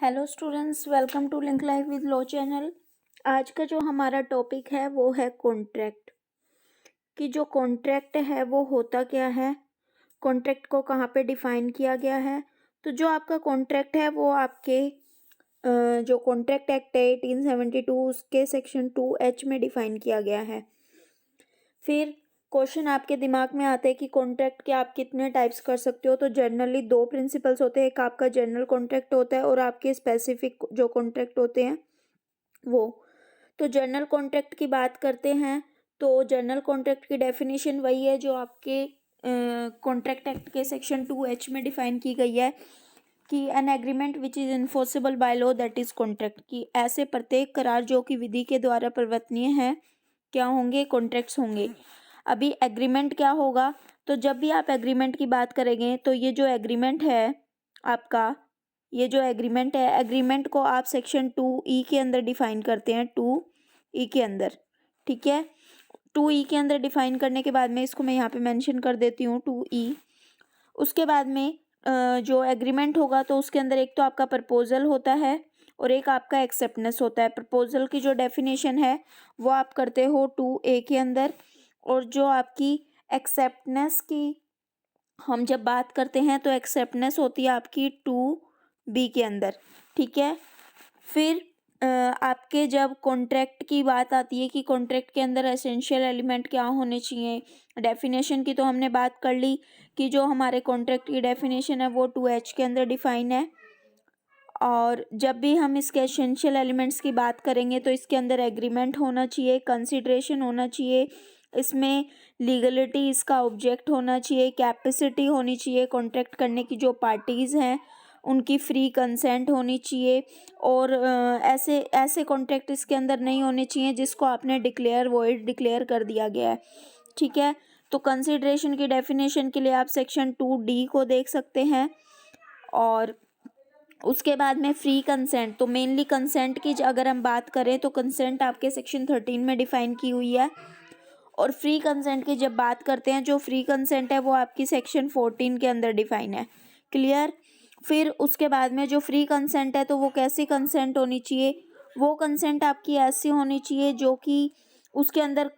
Hello students, welcome to link life with lo channel. आज का जो हमारा टॉपिक है वो है कॉन्ट्रैक्ट। कि जो कॉन्ट्रैक्ट है वो होता क्या है, कॉन्ट्रैक्ट को कहाँ पे डिफाइन किया गया है। तो जो आपका कॉन्ट्रैक्ट है वो आपके जो कॉन्ट्रैक्ट एक्ट है 1872 उसके सेक्शन 2H में डिफाइन किया गया है। फिर क्वेश्चन आपके दिमाग में आते हैं कि कॉन्ट्रैक्ट के आप कितने टाइप्स कर सकते हो। तो जनरली दो प्रिंसिपल्स होते हैं, एक आपका जनरल कॉन्ट्रैक्ट होता है और आपके स्पेसिफिक जो कॉन्ट्रैक्ट होते हैं वो। तो जनरल कॉन्ट्रैक्ट की बात करते हैं तो जनरल कॉन्ट्रैक्ट की डेफिनेशन वही है जो आपके कॉन्ट्रैक्ट एक्ट के सेक्शन 2H में डिफाइन की गई है कि an agreement which is enforceable by law that is contract. की ऐसे प्रत्येक करार जो कि विधि के द्वारा परिवर्तनीय है क्या होंगे, कॉन्ट्रैक्ट्स होंगे। अभी एग्रीमेंट क्या होगा, तो जब भी आप एग्रीमेंट की बात करेंगे तो ये जो एग्रीमेंट है आपका, ये जो एग्रीमेंट है, एग्रीमेंट को आप सेक्शन 2E के अंदर डिफाइन करते हैं, 2E के अंदर। ठीक है, 2E के अंदर डिफाइन करने के बाद में इसको मैं यहाँ पे मेंशन कर देती हूँ 2E। उसके बाद में जो एग्रीमेंट होगा तो उसके अंदर एक तो आपका प्रपोजल होता है और एक आपका एक्सेप्टेंस होता है। प्रपोजल की जो डेफिनेशन है वो आप करते हो 2A के अंदर, और जो आपकी एक्सेप्टेंस की हम जब बात करते हैं तो एक्सेप्टेंस होती है आपकी 2B के अंदर। ठीक है, फिर आपके जब कॉन्ट्रैक्ट की बात आती है कि कॉन्ट्रैक्ट के अंदर एसेंशियल एलिमेंट क्या होने चाहिए, डेफिनेशन की तो हमने बात कर ली कि जो हमारे कॉन्ट्रैक्ट की डेफिनेशन है वो 2H के अंदर डिफाइन है। और जब भी हम इसके एसेंशियल एलिमेंट्स की बात करेंगे तो इसके अंदर एग्रीमेंट होना चाहिए, कंसिडरेशन होना चाहिए, इसमें लीगलिटी इसका ऑब्जेक्ट होना चाहिए, कैपेसिटी होनी चाहिए कॉन्ट्रैक्ट करने की जो पार्टीज़ हैं उनकी फ्री कंसेंट होनी चाहिए, और ऐसे ऐसे कॉन्ट्रैक्ट इसके अंदर नहीं होने चाहिए जिसको आपने डिक्लेयर वॉइड डिक्लेयर कर दिया गया है। ठीक है, तो कंसिडरेशन की डेफिनेशन के लिए आप सेक्शन 2D को देख सकते हैं। और उसके बाद में फ्री कंसेंट, तो मेनली कंसेंट की अगर हम बात करें तो कंसेंट आपके सेक्शन 13 में डिफाइन की हुई है। और फ्री कंसेंट की जब बात करते हैं, जो फ्री कंसेंट है वो आपकी सेक्शन 14 के अंदर डिफाइन है। क्लियर। फिर उसके बाद में जो फ्री कंसेंट है तो वो कैसी कंसेंट होनी चाहिए, वो कंसेंट आपकी ऐसी होनी चाहिए जो कि उसके अंदर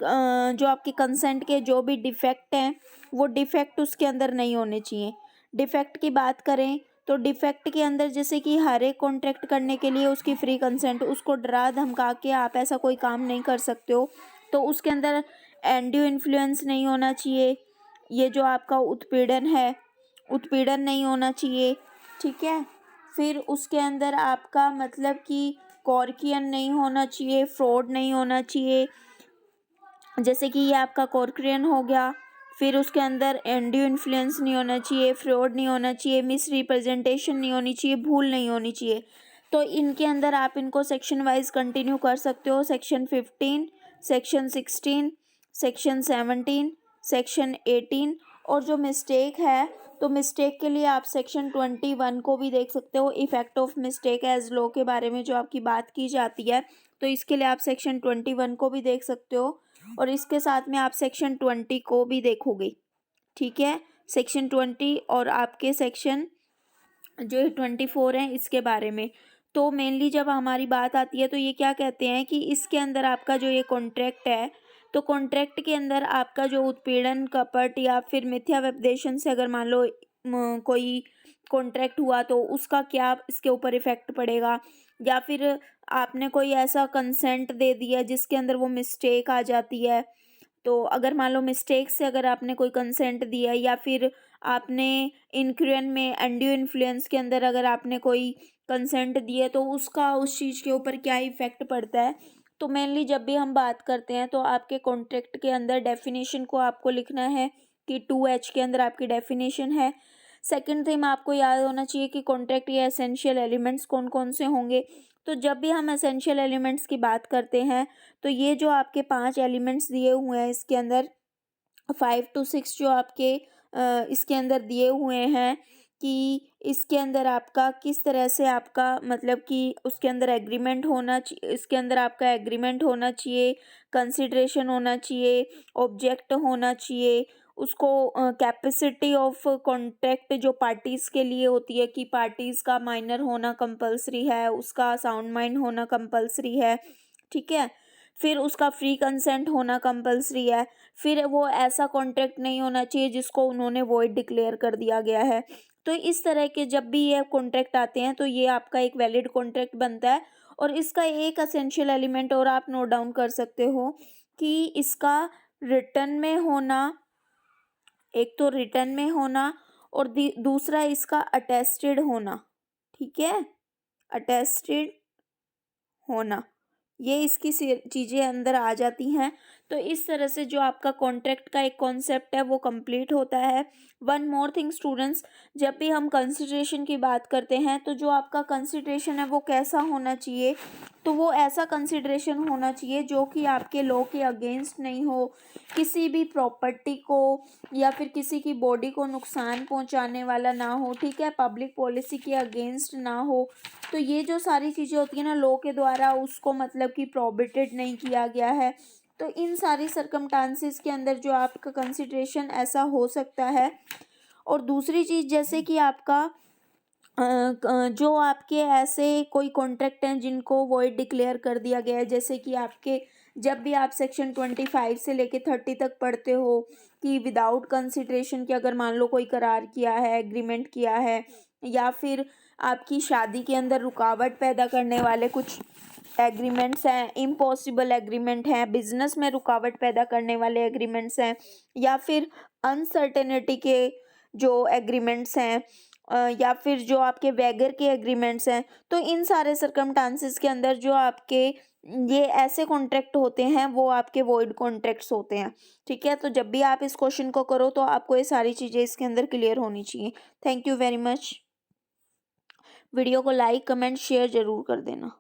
जो आपके कंसेंट के जो भी डिफेक्ट हैं वो डिफेक्ट उसके अंदर नहीं होने चाहिए। डिफेक्ट की बात करें तो डिफेक्ट के अंदर जैसे कि हर एक कॉन्ट्रैक्ट करने के लिए उसकी फ्री कंसेंट, उसको डरा धमका के आप ऐसा कोई काम नहीं कर सकते हो। तो उसके अंदर एंड्यू इन्फ्लुएंस नहीं होना चाहिए, ये जो आपका उत्पीड़न है उत्पीड़न नहीं होना चाहिए। ठीक है, फिर उसके अंदर आपका मतलब कि कॉर्कियन नहीं होना चाहिए, फ्रॉड नहीं होना चाहिए, जैसे कि ये आपका कॉर्कियन हो गया। फिर उसके अंदर एंड्यू इन्फ्लुएंस नहीं होना चाहिए, फ्रॉड नहीं होना चाहिए, मिस रिप्रेजेंटेशन नहीं होनी चाहिए, भूल नहीं होनी चाहिए। तो इनके अंदर आप इनको सेक्शन वाइज कंटिन्यू कर सकते हो, सेक्शन 15, सेक्शन 16, सेक्शन 17, सेक्शन 18। और जो मिस्टेक है तो मिस्टेक के लिए आप सेक्शन 21 को भी देख सकते हो, effect of mistake as law के बारे में जो आपकी बात की जाती है, तो इसके लिए आप सेक्शन 21 को भी देख सकते हो। और इसके साथ में आप सेक्शन 20 को भी देखोगे। ठीक है, सेक्शन 20 और आपके सेक्शन जो 24 हैं इसके बारे में। तो मेनली जब हमारी बात आती है तो ये क्या कहते हैं कि इसके अंदर आपका जो ये कॉन्ट्रैक्ट है, तो कॉन्ट्रैक्ट के अंदर आपका जो उत्पीड़न, कपट या फिर मिथ्या व्यपदेशन से अगर मान लो कोई कॉन्ट्रैक्ट हुआ तो उसका क्या इसके ऊपर इफेक्ट पड़ेगा, या फिर आपने कोई ऐसा कंसेंट दे दिया जिसके अंदर वो मिस्टेक आ जाती है। तो अगर मान लो मिस्टेक से अगर आपने कोई कंसेंट दिया, या फिर आपने इनक्रियन में एंड्यू इन्फ्लुएंस के अंदर अगर आपने कोई कंसेंट दिया तो उसका उस चीज़ के ऊपर क्या इफेक्ट पड़ता है। तो मेनली जब भी हम बात करते हैं तो आपके कॉन्ट्रैक्ट के अंदर डेफिनेशन को आपको लिखना है कि 2H के अंदर आपकी डेफिनेशन है। सेकंड थिंग आपको याद होना चाहिए कि कॉन्ट्रैक्ट या एसेंशियल एलिमेंट्स कौन कौन से होंगे। तो जब भी हम एसेंशियल एलिमेंट्स की बात करते हैं तो ये जो आपके 5 एलिमेंट्स दिए हुए हैं इसके अंदर 5 to 6 जो आपके इसके अंदर दिए हुए हैं कि इसके अंदर आपका किस तरह से आपका मतलब कि उसके अंदर एग्रीमेंट होना चाहिए, इसके अंदर आपका एग्रीमेंट होना चाहिए, कंसिडरेशन होना चाहिए, ऑब्जेक्ट होना चाहिए, उसको कैपेसिटी ऑफ कॉन्ट्रैक्ट जो पार्टीज़ के लिए होती है कि पार्टीज़ का माइनर होना कंपलसरी है, उसका साउंड माइंड होना कंपलसरी है, ठीक है। फिर उसका फ्री कंसेंट होना कंपलसरी है। फिर वो ऐसा कॉन्ट्रैक्ट नहीं होना चाहिए जिसको उन्होंने वॉइड डिक्लेयर कर दिया गया है। तो इस तरह के जब भी ये कॉन्ट्रैक्ट आते हैं तो ये आपका एक वैलिड कॉन्ट्रैक्ट बनता है। और इसका एक एसेंशियल एलिमेंट और आप नोट डाउन कर सकते हो कि इसका रिटन में होना, एक तो रिटन में होना और दूसरा इसका अटेस्टेड होना, ठीक है, अटेस्टेड होना, ये इसकी चीज़ें अंदर आ जाती हैं। तो इस तरह से जो आपका कॉन्ट्रैक्ट का एक कॉन्सेप्ट है वो कंप्लीट होता है। वन मोर थिंग स्टूडेंट्स, जब भी हम कंसिडरेशन की बात करते हैं तो जो आपका कंसिडरेशन है वो कैसा होना चाहिए, तो वो ऐसा कंसिडरेशन होना चाहिए जो कि आपके लॉ के अगेंस्ट नहीं हो, किसी भी प्रॉपर्टी को या फिर किसी की बॉडी को नुकसान पहुंचाने वाला ना हो, ठीक है, पब्लिक पॉलिसी के अगेंस्ट ना हो। तो ये जो सारी चीज़ें होती हैं ना लॉ के द्वारा उसको मतलब कि प्रोहिबिटेड नहीं किया गया है। तो इन सारी सर्कमस्टांसेस के अंदर जो आपका कंसिडरेशन ऐसा हो सकता है। और दूसरी चीज़ जैसे कि आपका जो आपके ऐसे कोई कॉन्ट्रैक्ट हैं जिनको वॉइड डिक्लेयर कर दिया गया है, जैसे कि आपके जब भी आप सेक्शन 25 से लेके 30 तक पढ़ते हो कि विदाउट कंसिडरेशन के अगर मान लो कोई करार किया है, एग्रीमेंट किया है, या फिर आपकी शादी के अंदर रुकावट पैदा करने वाले कुछ एग्रीमेंट्स हैं, इम्पॉसिबल एग्रीमेंट हैं, बिजनेस में रुकावट पैदा करने वाले एग्रीमेंट्स हैं, या फिर अनसर्टेनिटी के जो एग्रीमेंट्स हैं, या फिर जो आपके वैगर के एग्रीमेंट्स हैं। तो इन सारे सर्कमस्टांसेस के अंदर जो आपके ये ऐसे कॉन्ट्रैक्ट होते हैं वो आपके वॉइड कॉन्ट्रैक्ट्स होते हैं, ठीक है। तो जब भी आप इस क्वेश्चन को करो तो आपको ये सारी चीज़ें इसके अंदर क्लियर होनी चाहिए। Thank you very much. Video को लाइक कमेंट शेयर ज़रूर कर देना।